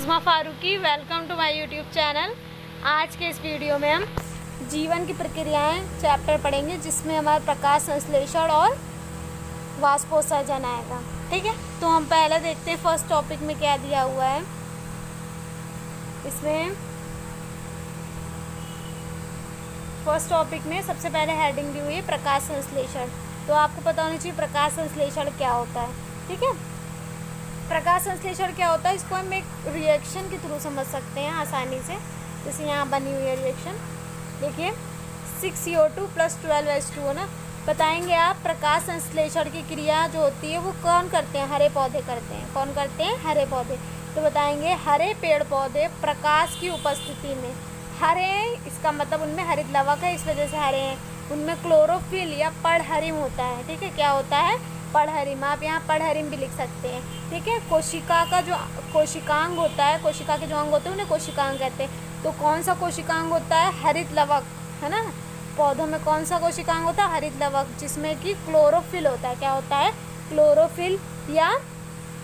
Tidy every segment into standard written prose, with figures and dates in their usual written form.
Usma Farooqui, welcome to my YouTube channel. आज के इस वीडियो में हम जीवन की प्रक्रियाएं चैप्टर पढ़ेंगे, जिसमें हमारा प्रकाश संश्लेषण और वाष्पोत्सर्जन आएगा। ठीक है, तो हम पहले देखते हैं फर्स्ट टॉपिक में क्या दिया हुआ है। इसमें फर्स्ट टॉपिक में सबसे पहले हेडिंग दी हुई है प्रकाश संश्लेषण। तो आपको पता होना चाहिए प्रकाश संश्लेषण क्या होता है। ठीक है, प्रकाश संश्लेषण क्या होता है, इसको हम एक रिएक्शन के थ्रू समझ सकते हैं आसानी से। जैसे यहाँ बनी हुई है रिएक्शन, देखिए 6CO2 + 12H2 है ना। बताएंगे आप प्रकाश संश्लेषण की क्रिया जो होती है वो कौन करते हैं? हरे पौधे करते हैं। कौन करते हैं? हरे पौधे। तो बताएंगे हरे पेड़ पौधे प्रकाश की उपस्थिति में, हरे इसका मतलब उनमें हरित लवक है, इस वजह से हरे हैं। उनमें क्लोरोफिल या पड़हरिम होता है। ठीक है, क्या होता है? पड़हरिम। आप यहाँ पड़हरिम भी लिख सकते हैं। ठीक है, कोशिका का जो कोशिकांग होता है, कोशिका के जो अंग होते हैं उन्हें कोशिकांग कहते हैं। तो कौन सा कोशिकांग होता है? हरित लवक, है ना। पौधों में कौन सा कोशिकांग होता है? हरित लवक, जिसमें कि क्लोरोफिल होता है। क्या होता है? क्लोरोफिल या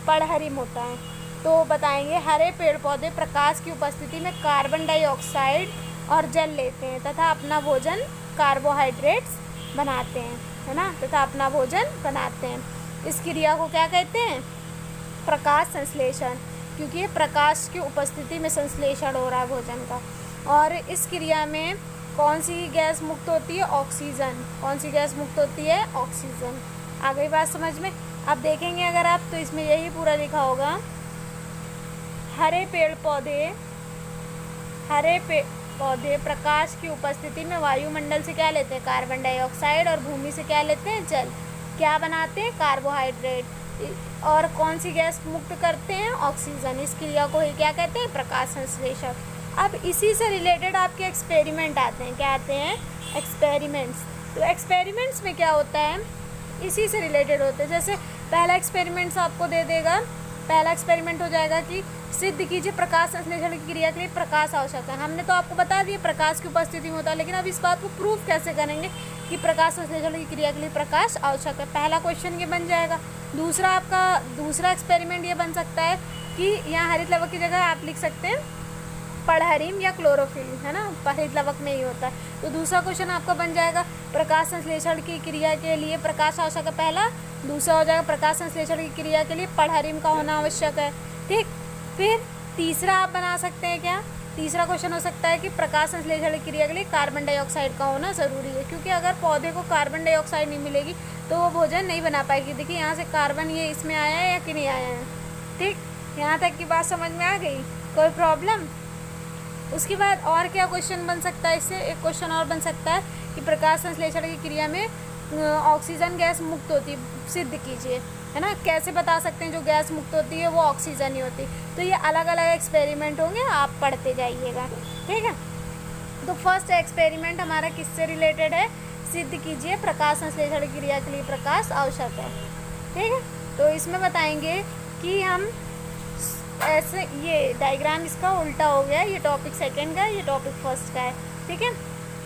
पड़हरिम होता है। तो बताएंगे हरे पेड़ पौधे प्रकाश की उपस्थिति में कार्बन डाइऑक्साइड और जल लेते हैं तथा अपना भोजन कार्बोहाइड्रेट्स बनाते हैं, है ना, तथा अपना भोजन बनाते हैं। इस क्रिया को क्या कहते हैं? प्रकाश संश्लेषण, क्योंकि ये प्रकाश की उपस्थिति में संश्लेषण हो रहा है भोजन का। और इस क्रिया में कौन सी गैस मुक्त होती है? ऑक्सीजन। कौन सी गैस मुक्त होती है? ऑक्सीजन। आ गई बात समझ में? अब देखेंगे अगर आप, तो इसमें यही पूरा लिखा होगा, हरे पेड़ पौधे प्रकाश की उपस्थिति में वायुमंडल से क्या लेते हैं? कार्बन डाइऑक्साइड, और भूमि से क्या लेते हैं? जल। क्या बनाते हैं? कार्बोहाइड्रेट। और कौन सी गैस मुक्त करते हैं? ऑक्सीजन। इस क्रिया को ही क्या कहते हैं? प्रकाश संश्लेषण। अब इसी से रिलेटेड आपके एक्सपेरिमेंट आते हैं। क्या आते हैं? एक्सपेरिमेंट्स। तो एक्सपेरिमेंट्स में क्या होता है? इसी से रिलेटेड होते हैं। जैसे पहला एक्सपेरिमेंट्स आपको दे देगा, पहला एक्सपेरिमेंट हो जाएगा कि सिद्ध कीजिए प्रकाश संश्लेषण की क्रिया के लिए प्रकाश आवश्यक है। हमने तो आपको बता दिया प्रकाश की उपस्थिति में होता है, लेकिन अब इस बात को प्रूफ कैसे करेंगे कि प्रकाश संश्लेषण की क्रिया के लिए प्रकाश आवश्यक है? पहला क्वेश्चन ये बन जाएगा। दूसरा एक्सपेरिमेंट ये बन सकता है कि यहाँ हरित लवक की जगह आप लिख सकते हैं पड़हरिम या क्लोरोफिल, है ना, हरित लवक में ही होता है। तो दूसरा क्वेश्चन आपका बन जाएगा प्रकाश संश्लेषण की क्रिया के लिए प्रकाश आवश्यक है, पहला। दूसरा हो जाएगा प्रकाश संश्लेषण की क्रिया के लिए पड़हरिम का होना आवश्यक है। ठीक, फिर तीसरा आप बना सकते हैं क्या? तीसरा क्वेश्चन हो सकता है कि प्रकाश संश्लेषण की क्रिया के लिए कार्बन डाइऑक्साइड का होना ज़रूरी है, क्योंकि अगर पौधे को कार्बन डाइऑक्साइड नहीं मिलेगी तो वो भोजन नहीं बना पाएगी। देखिए यहाँ से कार्बन ये इसमें आया है या कि नहीं आया है। ठीक, यहाँ तक की बात समझ में आ गई? कोई प्रॉब्लम? उसके बाद और क्या क्वेश्चन बन सकता है? इससे एक क्वेश्चन और बन सकता है कि प्रकाश संश्लेषण की क्रिया में ऑक्सीजन गैस मुक्त होती है, सिद्ध कीजिए, है ना। कैसे बता सकते हैं जो गैस मुक्त होती है वो ऑक्सीजन ही होती? तो ये अलग अलग एक्सपेरिमेंट होंगे, आप पढ़ते जाइएगा। ठीक है, तो फर्स्ट एक्सपेरिमेंट हमारा किससे रिलेटेड है? सिद्ध कीजिए प्रकाश संश्लेषण की क्रिया के लिए प्रकाश आवश्यक है। ठीक है, तो इसमें बताएंगे कि हम ऐसे, ये डायग्राम इसका उल्टा हो गया, ये टॉपिक सेकंड का है, ये टॉपिक फर्स्ट का है। ठीक है,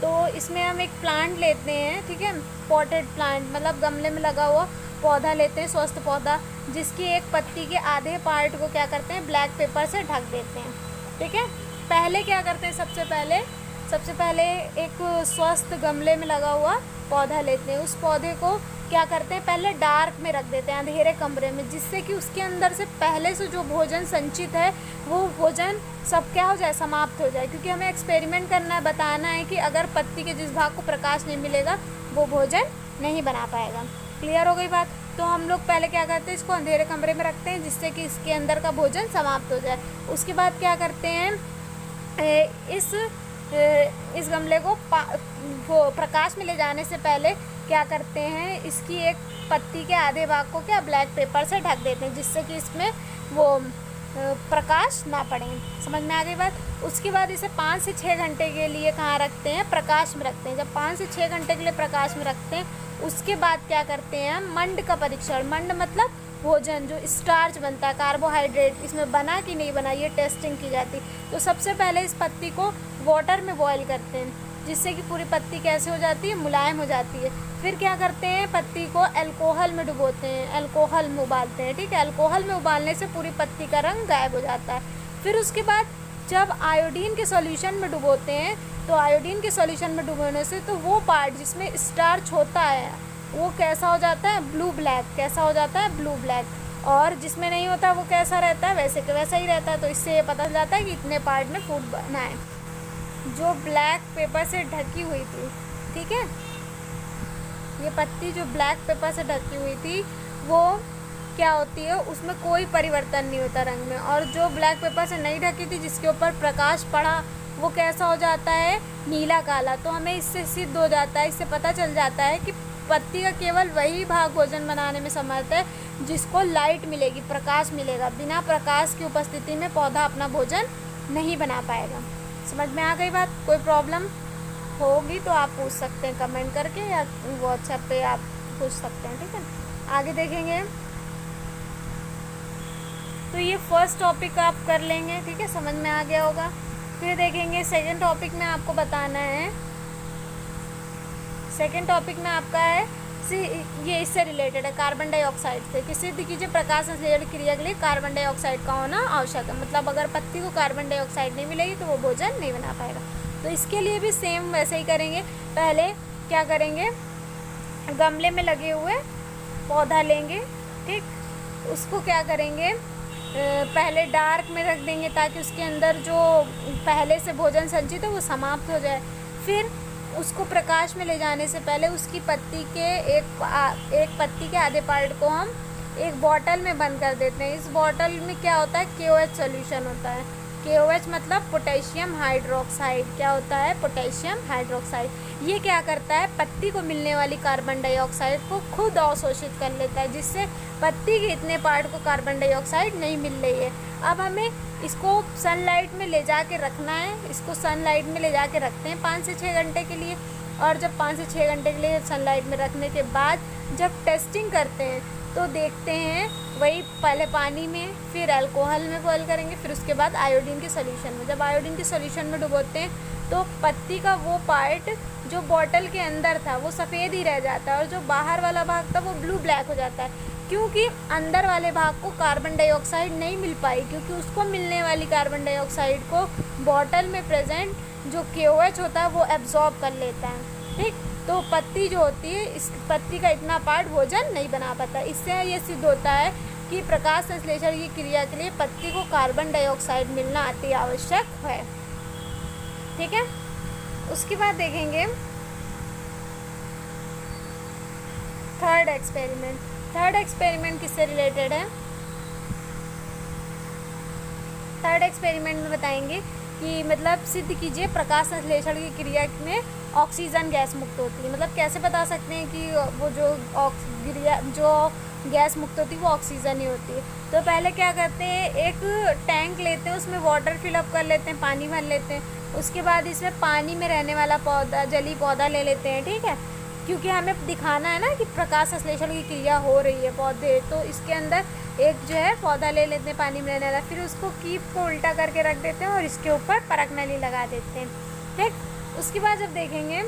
तो इसमें हम एक प्लांट लेते हैं, ठीक है, पॉटेड प्लांट, मतलब गमले में लगा हुआ पौधा लेते हैं, स्वस्थ पौधा, जिसकी एक पत्ती के आधे पार्ट को क्या करते हैं? ब्लैक पेपर से ढक देते हैं। ठीक है, पहले क्या करते हैं? सबसे पहले एक स्वस्थ गमले में लगा हुआ पौधा लेते हैं, उस पौधे को क्या करते हैं? पहले डार्क में रख देते हैं, अंधेरे कमरे में, जिससे कि उसके अंदर से पहले से जो भोजन संचित है वो भोजन सब क्या हो जाए? समाप्त हो जाए। क्योंकि हमें एक्सपेरिमेंट करना है, बताना है कि अगर पत्ती के जिस भाग को प्रकाश नहीं मिलेगा वो भोजन नहीं बना पाएगा। क्लियर हो गई बात? तो हम लोग पहले क्या करते हैं? इसको अंधेरे कमरे में रखते हैं, जिससे कि इसके अंदर का भोजन समाप्त हो जाए। उसके बाद क्या करते हैं? इस गमले को वो प्रकाश में ले जाने से पहले क्या करते हैं? इसकी एक पत्ती के आधे भाग को क्या ब्लैक पेपर से ढक देते हैं, जिससे कि इसमें वो प्रकाश ना पड़े। समझ में आ गई बात? उसके बाद इसे 5 से 6 घंटे के लिए कहाँ रखते हैं? प्रकाश में रखते हैं। जब 5 से 6 घंटे के लिए प्रकाश में रखते हैं, उसके बाद क्या करते हैं? मंड का परीक्षण। मंड मतलब भोजन, जो स्टार्च बनता है, कार्बोहाइड्रेट, इसमें बना कि नहीं बना, ये टेस्टिंग की जाती। तो सबसे पहले इस पत्ती को वाटर में बॉयल करते हैं, जिससे कि पूरी पत्ती कैसे हो जाती है? मुलायम हो जाती है। फिर क्या करते हैं? पत्ती को अल्कोहल में डुबोते हैं, अल्कोहल में उबालते हैं। ठीक है, अल्कोहल में उबालने से पूरी पत्ती का रंग गायब हो जाता है। फिर उसके बाद जब आयोडीन के सॉल्यूशन में डुबोते हैं तो आयोडीन के सॉल्यूशन में डुबोने से तो वो पार्ट जिसमें स्टार्च होता है वो कैसा हो जाता है, ब्लू ब्लैक। कैसा हो जाता है, ब्लू ब्लैक। और जिसमें नहीं होता वो कैसा रहता है, वैसे के वैसा ही रहता है। तो इससे ये पता चल जाता है कि इतने पार्ट में फूड बना है। जो ब्लैक पेपर से ढकी हुई थी, ठीक है, ये पत्ती जो ब्लैक पेपर से ढकी हुई थी वो क्या होती है, उसमें कोई परिवर्तन नहीं होता रंग में। और जो ब्लैक पेपर से नहीं ढकी थी, जिसके ऊपर प्रकाश पड़ा, वो कैसा हो जाता है, नीला काला। तो हमें इससे सिद्ध हो जाता है, इससे पता चल जाता है कि पत्ती का केवल वही भाग भोजन बनाने में समर्थ है जिसको लाइट मिलेगी, प्रकाश मिलेगा। बिना प्रकाश की उपस्थिति में पौधा अपना भोजन नहीं बना पाएगा। समझ में आ गई बात? कोई प्रॉब्लम होगी तो आप पूछ सकते हैं कमेंट करके, या व्हाट्सएप पे आप पूछ सकते हैं, ठीक है। आगे देखेंगे तो ये फर्स्ट टॉपिक आप कर लेंगे, ठीक है, समझ में आ गया होगा। फिर देखेंगे सेकंड टॉपिक में आपको बताना है, सेकंड टॉपिक में आपका है ये इससे रिलेटेड है, कार्बन डाइऑक्साइड से, कि सिद्ध कीजिए प्रकाश संश्लेषण क्रिया के लिए कार्बन डाइऑक्साइड का होना आवश्यक है। मतलब अगर पत्ती को कार्बन डाइऑक्साइड नहीं मिलेगी तो वो भोजन नहीं बना पाएगा। तो इसके लिए भी सेम वैसे ही करेंगे। पहले क्या करेंगे, गमले में लगे हुए पौधा लेंगे, ठीक, उसको क्या करेंगे, पहले डार्क में रख देंगे ताकि उसके अंदर जो पहले से भोजन संचित है वो समाप्त हो जाए। फिर उसको प्रकाश में ले जाने से पहले उसकी पत्ती के एक पत्ती के आधे पार्ट को हम एक बॉटल में बंद कर देते हैं। इस बॉटल में क्या होता है, KOH सॉल्यूशन होता है। KOH मतलब पोटेशियम हाइड्रोक्साइड। क्या होता है, पोटेशियम हाइड्रोक्साइड। ये क्या करता है, पत्ती को मिलने वाली कार्बन डाइऑक्साइड को खुद अवशोषित कर लेता है, जिससे पत्ती के इतने पार्ट को कार्बन डाइऑक्साइड नहीं मिल रही है। अब हमें इसको सनलाइट में ले जा के रखना है। इसको सनलाइट में ले जा के रखते हैं 5 से 6 घंटे के लिए। और जब 5 से 6 घंटे के लिए सनलाइट में रखने के बाद जब टेस्टिंग करते हैं तो देखते हैं वही पहले पानी में, फिर अल्कोहल में बॉयल करेंगे, फिर उसके बाद आयोडीन के सॉल्यूशन में। जब आयोडीन के सॉल्यूशन में डुबोते हैं तो पत्ती का वो पार्ट जो बॉटल के अंदर था वो सफ़ेद ही रह जाता है और जो बाहर वाला भाग था वो ब्लू ब्लैक हो जाता है, क्योंकि अंदर वाले भाग को कार्बन डाइऑक्साइड नहीं मिल पाई, क्योंकि उसको मिलने वाली कार्बन डाइऑक्साइड को बॉटल में प्रेजेंट जो KOH होता है वो एब्जॉर्ब कर लेता है, ठीक। तो पत्ती जो होती है, इस पत्ती का इतना पार्ट भोजन नहीं बना पाता। इससे ये सिद्ध होता है कि प्रकाश संश्लेषण की क्रिया के लिए पत्ती को कार्बन डाइऑक्साइड मिलना अति आवश्यक है, ठीक है। उसके बाद देखेंगे थर्ड एक्सपेरिमेंट। थर्ड एक्सपेरिमेंट किससे रिलेटेड है, थर्ड एक्सपेरिमेंट में बताएंगे कि मतलब सिद्ध कीजिए प्रकाश संश्लेषण की क्रिया में ऑक्सीजन गैस मुक्त होती है। मतलब कैसे बता सकते हैं कि वो जो गैस मुक्त होती है वो ऑक्सीजन ही होती है। तो पहले क्या करते हैं, एक टैंक लेते हैं, उसमें वाटर फिलअप कर लेते हैं, पानी भर लेते हैं। उसके बाद इसमें पानी में रहने वाला पौधा, जलीय पौधा ले लेते हैं, ठीक है, क्योंकि हमें दिखाना है ना कि प्रकाश संश्लेषण की क्रिया हो रही है पौधे। तो इसके अंदर एक जो है पौधा ले लेते हैं पानी में रहने वाला, फिर उसको कीप को उल्टा करके रख देते हैं और इसके ऊपर परख नली लगा देते हैं, ठीक। उसके बाद जब देखेंगे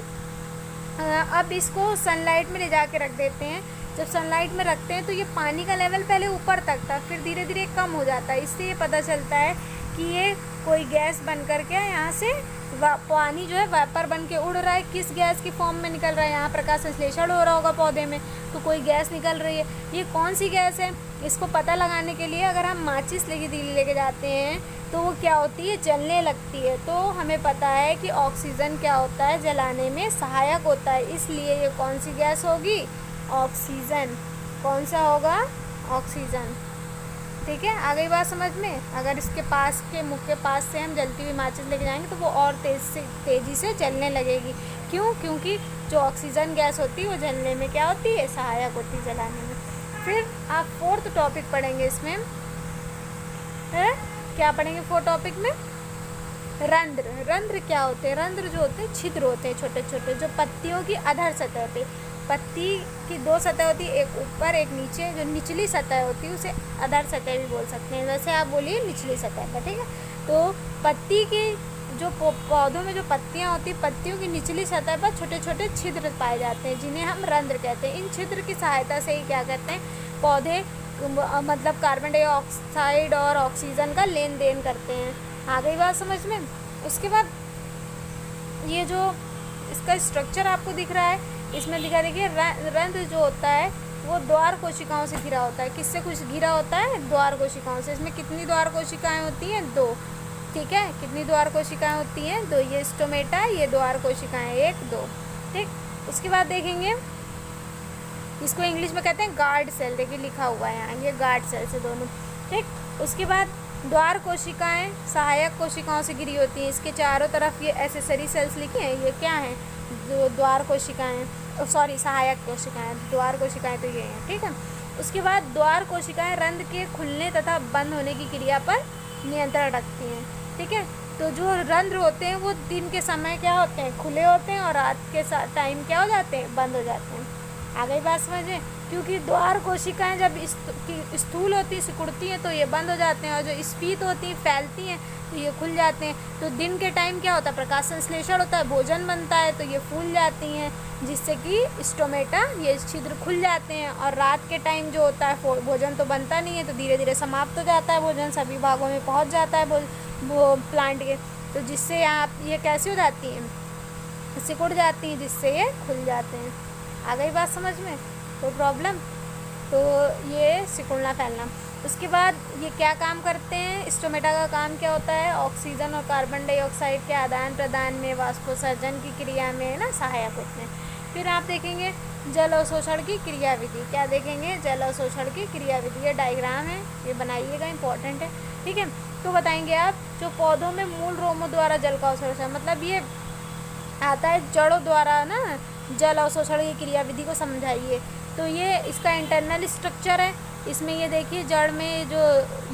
अब इसको सनलाइट में ले जा के रख देते हैं। जब सनलाइट में रखते हैं तो ये पानी का लेवल पहले ऊपर तक था, फिर धीरे धीरे कम हो जाता है। इससे ये पता चलता है कि ये कोई गैस बन करके यहाँ से पानी जो है वेपर बन के उड़ रहा है। किस गैस की फॉर्म में निकल रहा है, यहाँ प्रकाश संश्लेषण हो रहा होगा पौधे में, तो कोई गैस निकल रही है। ये कौन सी गैस है, इसको पता लगाने के लिए अगर हम माचिस लेके तीली लेके जाते हैं तो वो क्या होती है, जलने लगती है। तो हमें पता है कि ऑक्सीजन क्या होता है, जलाने में सहायक होता है। इसलिए ये कौन सी गैस होगी, ऑक्सीजन। कौन सा होगा, ऑक्सीजन, ठीक है। आ गई बात समझ में। अगर इसके पास के मुख के पास से हम जलती हुई माचिस लेके जाएंगे तो वो और तेज़ी से जलने लगेगी। क्यों, क्योंकि जो ऑक्सीजन गैस होती है वो जलने में क्या होती है, सहायक होती है जलाने में। फिर आप फोर्थ टॉपिक पढ़ेंगे, इसमें है क्या पढ़ेंगे फोर्थ टॉपिक में, रंध्र। रंध्र क्या होते हैं, रंध्र जो होते हैं छिद्र होते हैं छोटे छोटे, जो पत्तियों की अधर सतह पे, पत्ती की 2 सतह होती है, एक ऊपर एक नीचे। जो निचली सतह होती है उसे अधर सतह भी बोल सकते हैं, वैसे आप बोलिए निचली सतह पर, ठीक है। तो पत्ती की जो पौधों में जो पत्तियां होती हैं, पत्तियों की निचली सतह पर छोटे छोटे छिद्र पाए जाते हैं जिन्हें हम रंध्र कहते हैं। इन छिद्र की सहायता से ही क्या करते हैं, पौधे मतलब कार्बन डाइऑक्साइड और ऑक्सीजन का लेन देन करते हैं। आ गई बात समझ में। उसके बाद ये जो इसका स्ट्रक्चर आपको दिख रहा है, इसमें दिखा देखिए रंध्र जो होता है वो द्वार कोशिकाओं से घिरा होता है। किससे कुछ घिरा होता है? द्वार कोशिकाओं से। इसमें कितनी द्वार कोशिकाएं होती हैं? 2। ठीक है, कितनी द्वार कोशिकाएं होती हैं? 2। ये स्टोमेटा, ये द्वार कोशिकाएं 1 2। ठीक। उसके बाद देखेंगे इसको इंग्लिश में कहते हैं गार्ड सेल। देखिए लिखा हुआ है यहाँ, ये गार्ड सेल से दोनों। ठीक। उसके बाद द्वार कोशिकाएं सहायक कोशिकाओं से घिरी होती हैं। इसके चारों तरफ ये एसेसरी सेल्स लिखे हैं, ये क्या हैं? द्वार कोशिकाएं, सॉरी सहायक कोशिकाएं। द्वार कोशिकाएं तो ये हैं। ठीक है। उसके बाद द्वार कोशिकाएं रंध्र के खुलने तथा बंद होने की क्रिया पर नियंत्रण रखती हैं। ठीक है। तो जो रंध्र होते हैं वो दिन के समय क्या होते हैं? खुले होते हैं, और रात के टाइम क्या हो जाते हैं? बंद हो जाते हैं। आ गई बात समझे? क्योंकि द्वार कोशिकाएं जब स्थूल होती सिकुड़ती हैं तो ये बंद हो जाते हैं, और जो स्फीत होती फैलती हैं तो ये खुल जाते हैं। तो दिन के टाइम क्या होता है? प्रकाश संश्लेषण होता है, भोजन बनता है, तो ये फूल जाती हैं, जिससे कि स्टोमेटा ये छिद्र खुल जाते हैं। और रात के टाइम जो होता है भोजन तो बनता नहीं है, तो धीरे धीरे समाप्त हो जाता है, भोजन सभी भागों में पहुँच जाता है वो प्लांट के, तो जिससे आप ये कैसी हो जाती हैं? सिकुड़ जाती हैं, जिससे ये खुल जाते हैं। आ गई बात समझ में? कोई प्रॉब्लम? तो ये सिकुड़ना फैलना। उसके बाद ये क्या काम करते हैं? स्टोमेटा का काम क्या होता है? ऑक्सीजन और कार्बन डाइऑक्साइड के आदान प्रदान में, वाष्पोत्सर्जन की क्रिया में ना सहायक होते हैं। फिर आप देखेंगे जल अवशोषण की क्रियाविधि। क्या देखेंगे? जल अवशोषण की क्रियाविधि। ये डायग्राम है, ये बनाइएगा, इंपॉर्टेंट है। ठीक है। तो बताएंगे आप जो पौधों में मूल रोमों द्वारा जल का अवशोषण, मतलब ये आता है जड़ों द्वारा ना जल अवशोषण की क्रियाविधि को समझाइए। तो ये इसका इंटरनल स्ट्रक्चर है। इसमें ये देखिए जड़ में जो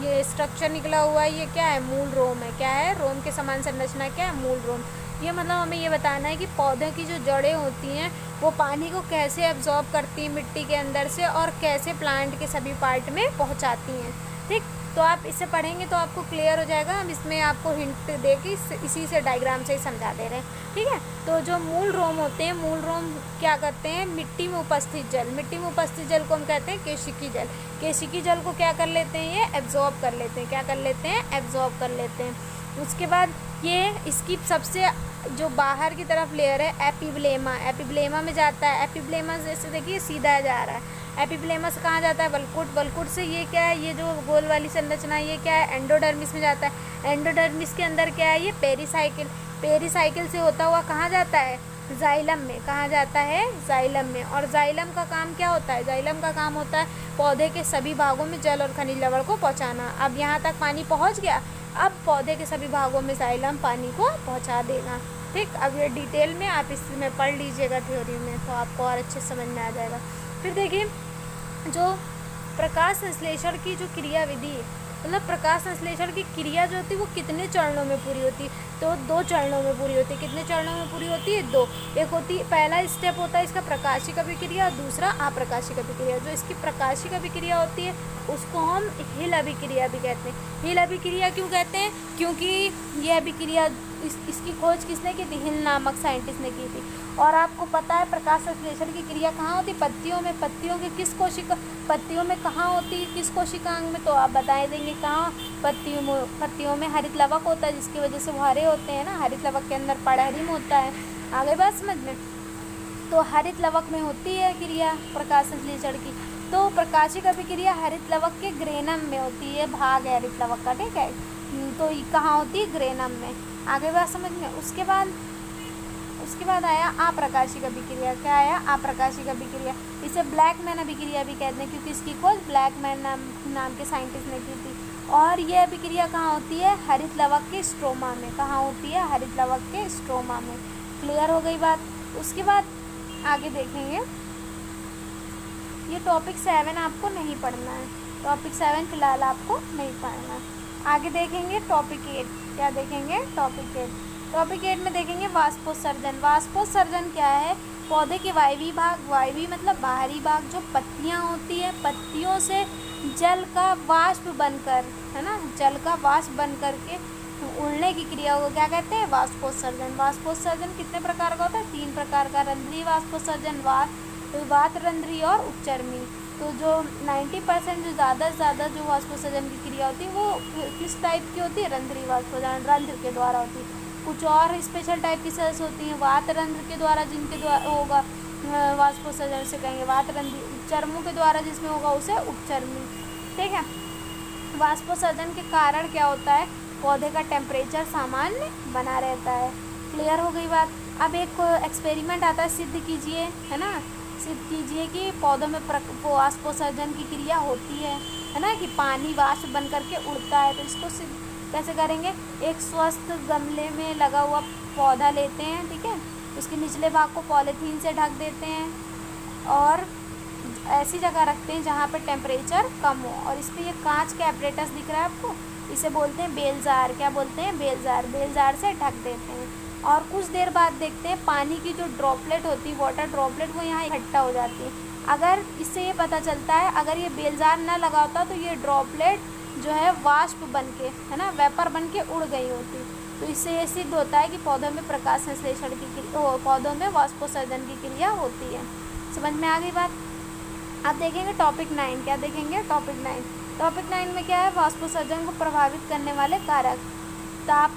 ये स्ट्रक्चर निकला हुआ है, ये क्या है? मूल रोम है। क्या है? रोम के समान संरचना क्या है? मूल रोम। ये मतलब हमें ये बताना है कि पौधे की जो जड़ें होती हैं वो पानी को कैसे एब्जॉर्ब करती हैं मिट्टी के अंदर से, और कैसे प्लांट के सभी पार्ट में पहुंचाती हैं। ठीक। तो आप इसे पढ़ेंगे तो आपको क्लियर हो जाएगा। हम इसमें आपको हिंट दे के इसी से डायग्राम से ही समझा दे रहे हैं। ठीक है। तो जो मूल रोम होते हैं, मूल रोम क्या करते हैं? मिट्टी में उपस्थित जल, मिट्टी में उपस्थित जल को हम कहते हैं केशिकी जल। केशिकी जल को क्या कर लेते हैं? ये एब्जॉर्ब कर लेते हैं। क्या कर लेते हैं? एब्जॉर्ब कर लेते हैं। उसके बाद ये इसकी सबसे जो बाहर की तरफ लेयर है एपिब्लेमा, एपिब्लेमा में जाता है। एपिब्लेमा जैसे देखिए सीधा जा रहा है। एपिब्लेमा से कहाँ जाता है? वल्कुट। वल्कुट से ये क्या है? ये जो गोल वाली संरचना ये क्या है? एंडोडर्मिस में जाता है। एंडोडर्मिस के अंदर क्या है? ये पेरीसाइकिल। पेरीसाइकिल से होता हुआ कहाँ जाता है? जाइलम में। कहाँ जाता है? जाइलम में। और जाइलम का काम क्या होता है? जाइलम का काम होता है पौधे के सभी भागों में जल और खनिज लवण को पहुँचाना। अब यहाँ तक पानी पहुँच गया, अब पौधे के सभी भागों में जाइलम पानी को पहुँचा देगा। ठीक। अब ये डिटेल में आप इसमें पढ़ लीजिएगा थ्योरी में, तो आपको और अच्छे समझ में आ जाएगा। फिर देखिए जो प्रकाश संश्लेषण की जो क्रियाविधि है, मतलब प्रकाश संश्लेषण की क्रिया जो होती है वो कितने चरणों में पूरी होती है? तो 2 चरणों में पूरी होती है। कितने चरणों में पूरी होती है? 2। एक होती है, पहला स्टेप होता है इसका प्रकाशिक अभिक्रिया, दूसरा अप्रकाशिक अभिक्रिया। जो इसकी प्रकाशिक अभिक्रिया होती है उसको हम हिल अभिक्रिया भी कहते हैं। हिल अभिक्रिया क्यों कहते हैं? क्योंकि यह अभिक्रिया इसकी खोज किसने की थी? हिल नामक साइंटिस्ट ने की थी। और आपको पता है प्रकाश संश्लेषण की क्रिया कहाँ होती? पत्तियों में। पत्तियों के किस कोशिका, पत्तियों में कहाँ होती है? किस कोशिकांग में? तो आप बता देंगे कहाँ? पत्तियों में हरित लवक होता है, जिसकी वजह से वो हरे होते हैं ना। हरित लवक के अंदर परागीण होता है। आगे बात समझ में? तो हरित लवक में होती है क्रिया प्रकाश संश्लेषण की। तो प्रकाशिक अभिक्रिया हरित लवक के ग्रेनम में होती है, भाग है हरित लवक का। ठीक है। तो कहाँ होती है? ग्रेनम में। आगे बात समझ में? उसके बाद आया अप्रकाशिक अभिक्रिया। क्या आया? अप्रकाशिक अभिक्रिया। इसे ब्लैकमैन अभिक्रिया भी कहते हैं, क्योंकि इसकी खोज ब्लैकमैन नाम के साइंटिस्ट ने की थी। और यह अभिक्रिया कहाँ होती है? हरित लवक के स्ट्रोमा में। कहाँ होती है? हरित लवक के स्ट्रोमा में। क्लियर हो गई बात? उसके बाद आगे देखेंगे, ये टॉपिक 7 आपको नहीं पढ़ना है। टॉपिक 7 फिलहाल आपको नहीं पढ़ना है। आगे देखेंगे टॉपिक 8। क्या देखेंगे? टॉपिक 8। टॉपिक 8 में देखेंगे वाष्पोत्सर्जन। वाष्पोत्सर्जन क्या है? पौधे के वायवीय भाग, वायवीय मतलब बाहरी भाग, जो पत्तियां होती है, पत्तियों से जल का वाष्प बनकर, है ना, जल का वाष्प बन करके उड़ने की क्रिया को क्या कहते हैं? वाष्पोत्सर्जन। वाष्पोत्सर्जन कितने प्रकार का होता है? 3 प्रकार का। रंध्रीय वाष्पोत्सर्जन, वात रंध्रीय और उपचर्मी। तो जो 90% जो ज़्यादा से ज़्यादा जो वाष्पोत्सर्जन की क्रिया होती है वो किस टाइप की होती है? रंध्रीय वाष्पोत्सर्जन, रंध्र के द्वारा होती है। कुछ और स्पेशल टाइप की सेल्स होती हैं वात रंध्र के द्वारा, जिनके द्वारा होगा वाष्पोत्सर्जन से कहेंगे वात रंध्र। उपचर्मों के द्वारा जिसमें होगा उसे उपचर्मी। ठीक है। वाष्पोत्सर्जन के कारण क्या होता है? पौधे का टेम्परेचर सामान्य बना रहता है। क्लियर हो गई बात। अब एक एक्सपेरिमेंट आता है, सिद्ध कीजिए, है ना, सिद्ध कीजिए कि पौधों में वाष्पोत्सर्जन की क्रिया होती है ना, कि पानी वाष्प बन करके उड़ता है। तो इसको सिद्ध कैसे करेंगे? एक स्वस्थ गमले में लगा हुआ पौधा लेते हैं, ठीक है, उसके निचले भाग को पॉलीथीन से ढक देते हैं और ऐसी जगह रखते हैं जहाँ पे टेम्परेचर कम हो। और इस पर ये कांच का एपरेटस दिख रहा है आपको, इसे बोलते हैं बेलजार। क्या बोलते हैं? बेलजार। बेलजार से ढक देते हैं और कुछ देर बाद देखते हैं पानी की जो ड्रॉपलेट होती है, वाटर ड्रॉपलेट, वो यहाँ इकट्ठा हो जाती है। अगर इससे ये पता चलता है, अगर ये बेलजार ना लगा होता तो ये ड्रॉपलेट जो है वाष्प बन के, है ना, वेपर बन के उड़ गई होती। तो इससे ये सिद्ध होता है कि पौधों में प्रकाश संश्लेषण की पौधों में वाष्पोत्सर्जन की क्रिया होती है। समझ में आ गई बात? अब देखेंगे टॉपिक 9। क्या देखेंगे? टॉपिक 9। टॉपिक 9 में क्या है? वाष्पोत्सर्जन को प्रभावित करने वाले कारक। ताप,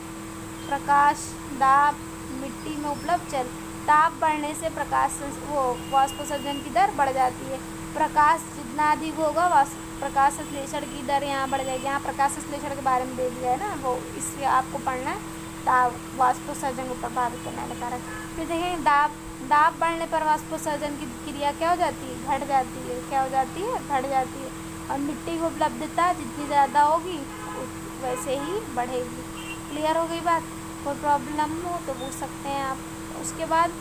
प्रकाश, दाब, मिट्टी में उपलब्ध जल। ताप बढ़ने से वाष्पोत्सर्जन की दर बढ़ जाती है। प्रकाश जितना अधिक होगा प्रकाश संश्लेषण की दर यहाँ बढ़ जाएगी। यहाँ प्रकाश संश्लेषण के बारे में दे दिया है ना, वो इससे आपको पढ़ना है। ताप वाष्पोत्सर्जन को प्रभावित करने वाले कारक। फिर देखेंगे दाब बढ़ने पर वाष्पोत्सर्जन की क्रिया क्या हो जाती है? घट जाती है। क्या हो जाती है? घट जाती है। और मिट्टी की उपलब्धता जितनी ज़्यादा होगी वैसे ही बढ़ेगी। क्लियर हो गई बात? कोई प्रॉब्लम हो तो पूछ सकते हैं आप। उसके बाद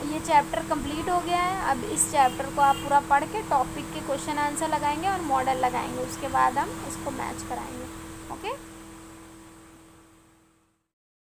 ये चैप्टर कंप्लीट हो गया है। अब इस चैप्टर को आप पूरा पढ़ के टॉपिक के क्वेश्चन आंसर लगाएंगे और मॉडल लगाएंगे। उसके बाद हम इसको मैच कराएंगे। ओके।